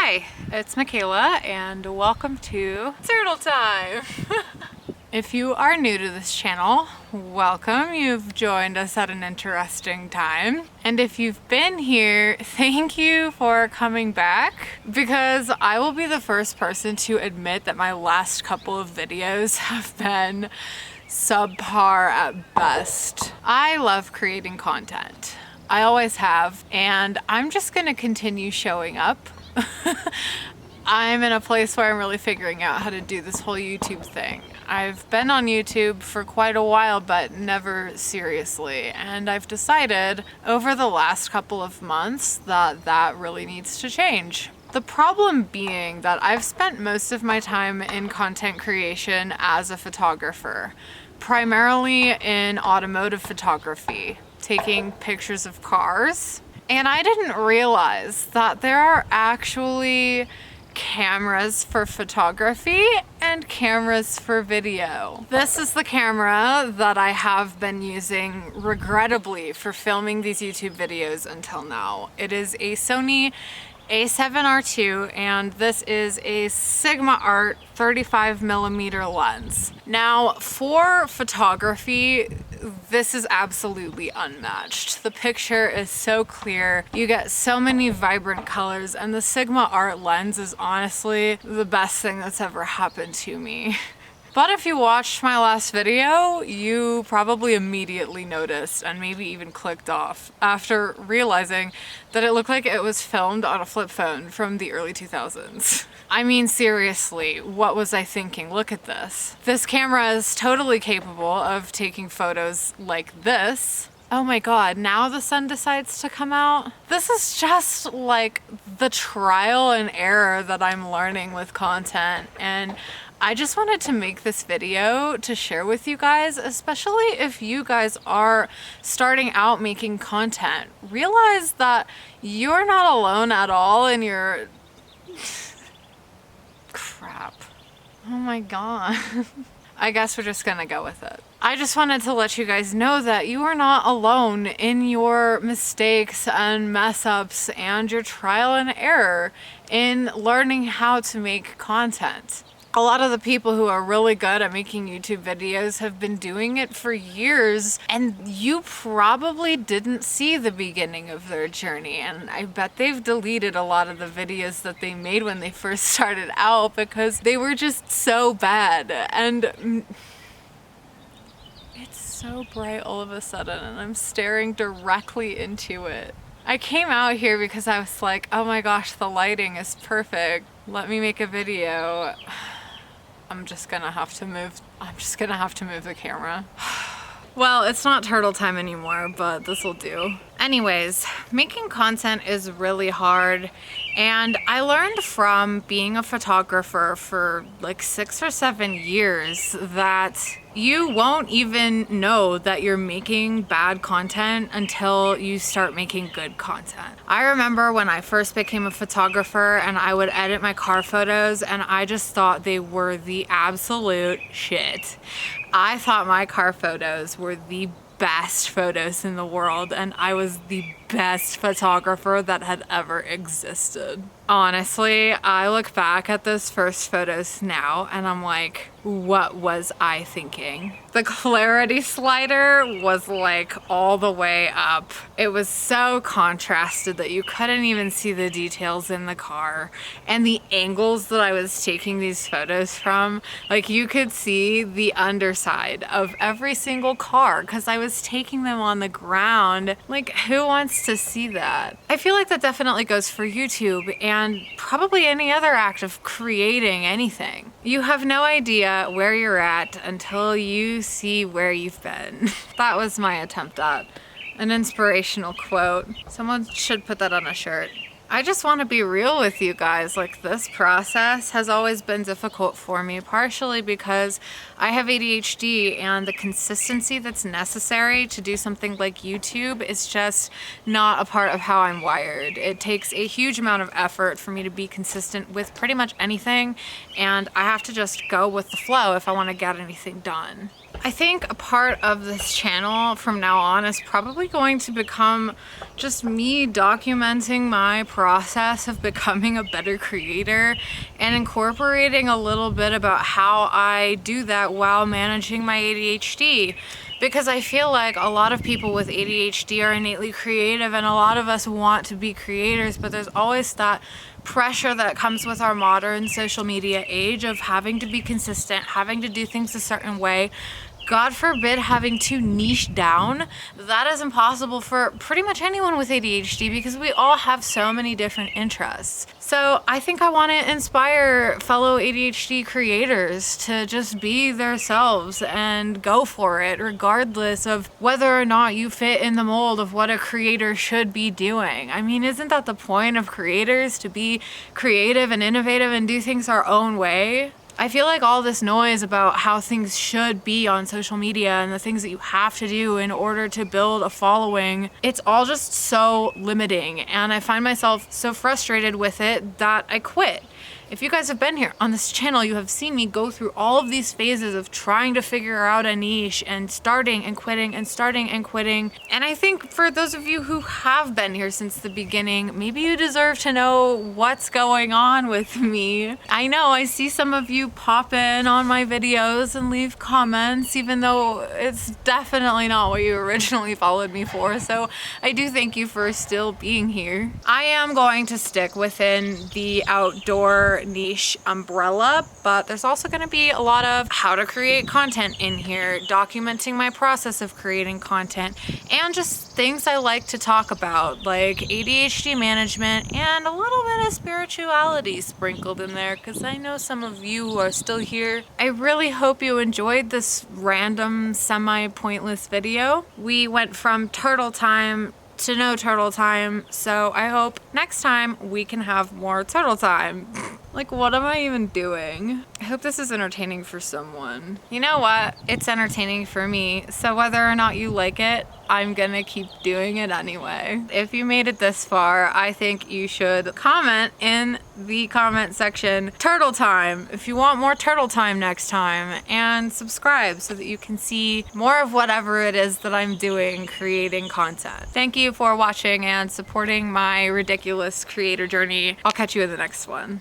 Hi, it's Michaela and welcome to Turtle Time. If you are new to this channel, welcome. You've joined us at an interesting time. And if you've been here, thank you for coming back, because I will be the first person to admit that my last couple of videos have been subpar at best. I love creating content. I always have, and I'm just gonna continue showing up. I'm in a place where I'm really figuring out how to do this whole YouTube thing. I've been on YouTube for quite a while, but never seriously. And I've decided over the last couple of months that that really needs to change. The problem being that I've spent most of my time in content creation as a photographer, primarily in automotive photography, taking pictures of cars. And I didn't realize that there are actually cameras for photography and cameras for video. This is the camera that I have been using regrettably for filming these YouTube videos until now. It is a Sony A7R2, and this is a Sigma Art 35mm lens. Now, for photography, this is absolutely unmatched. The picture is so clear, you get so many vibrant colors, and the Sigma Art lens is honestly the best thing that's ever happened to me. But if you watched my last video, you probably immediately noticed and maybe even clicked off after realizing that it looked like it was filmed on a flip phone from the early 2000s. I mean, seriously, what was I thinking? Look at this. This camera is totally capable of taking photos like this. Oh my god, now the sun decides to come out? This is just like the trial and error that I'm learning with content, and I just wanted to make this video to share with you guys, especially if you guys are starting out making content. Realize that you're not alone at all in your... crap. Oh my god. I guess we're just gonna go with it. I just wanted to let you guys know that you are not alone in your mistakes and mess ups and your trial and error in learning how to make content. A lot of the people who are really good at making YouTube videos have been doing it for years, and you probably didn't see the beginning of their journey, and I bet they've deleted a lot of the videos that they made when they first started out because they were just so bad. And it's so bright all of a sudden, and I'm staring directly into it. I came out here because I was like, oh my gosh, the lighting is perfect. Let me make a video. I'm just gonna have to move the camera. Well, it's not turtle time anymore, but this will do. Anyways, making content is really hard, and I learned from being a photographer for like 6 or 7 years that you won't even know that you're making bad content until you start making good content. I remember when I first became a photographer and I would edit my car photos, and I just thought they were the absolute shit. I thought my car photos were the best photos in the world, and I was the best photographer that had ever existed. Honestly, I look back at those first photos now and I'm like, what was I thinking? The clarity slider was like all the way up. It was so contrasted that you couldn't even see the details in the car. And the angles that I was taking these photos from, like you could see the underside of every single car because I was taking them on the ground. Like, who wants to see that? I feel like that definitely goes for YouTube and probably any other act of creating anything. You have no idea where you're at until you see where you've been. That was my attempt at an inspirational quote. Someone should put that on a shirt. I just want to be real with you guys. Like, this process has always been difficult for me, partially because I have ADHD and the consistency that's necessary to do something like YouTube is just not a part of how I'm wired. It takes a huge amount of effort for me to be consistent with pretty much anything, and I have to just go with the flow if I want to get anything done. I think a part of this channel from now on is probably going to become just me documenting my process of becoming a better creator and incorporating a little bit about how I do that while managing my ADHD. Because I feel like a lot of people with ADHD are innately creative, and a lot of us want to be creators, but there's always that pressure that comes with our modern social media age of having to be consistent, having to do things a certain way. God forbid having to niche down. That is impossible for pretty much anyone with ADHD because we all have so many different interests. So I think I want to inspire fellow ADHD creators to just be themselves and go for it, regardless of whether or not you fit in the mold of what a creator should be doing. I mean, isn't that the point of creators, to be creative and innovative and do things our own way? I feel like all this noise about how things should be on social media and the things that you have to do in order to build a following, it's all just so limiting, and I find myself so frustrated with it that I quit. If you guys have been here on this channel, you have seen me go through all of these phases of trying to figure out a niche and starting and quitting and starting and quitting. And I think for those of you who have been here since the beginning, maybe you deserve to know what's going on with me. I know I see some of you pop in on my videos and leave comments, even though it's definitely not what you originally followed me for. So I do thank you for still being here. I am going to stick within the outdoor niche umbrella, but there's also going to be a lot of how to create content in here, documenting my process of creating content, and just things I like to talk about, like ADHD management and a little bit of spirituality sprinkled in there, because I know some of you who are still here. I really hope you enjoyed this random, semi-pointless video. We went from turtle time to no turtle time, so I hope next time we can have more turtle time. Like, what am I even doing? I hope this is entertaining for someone. You know what? It's entertaining for me, so whether or not you like it, I'm gonna keep doing it anyway. If you made it this far, I think you should comment in the comment section, turtle time, if you want more turtle time next time, and subscribe so that you can see more of whatever it is that I'm doing creating content. Thank you for watching and supporting my ridiculous creator journey. I'll catch you in the next one.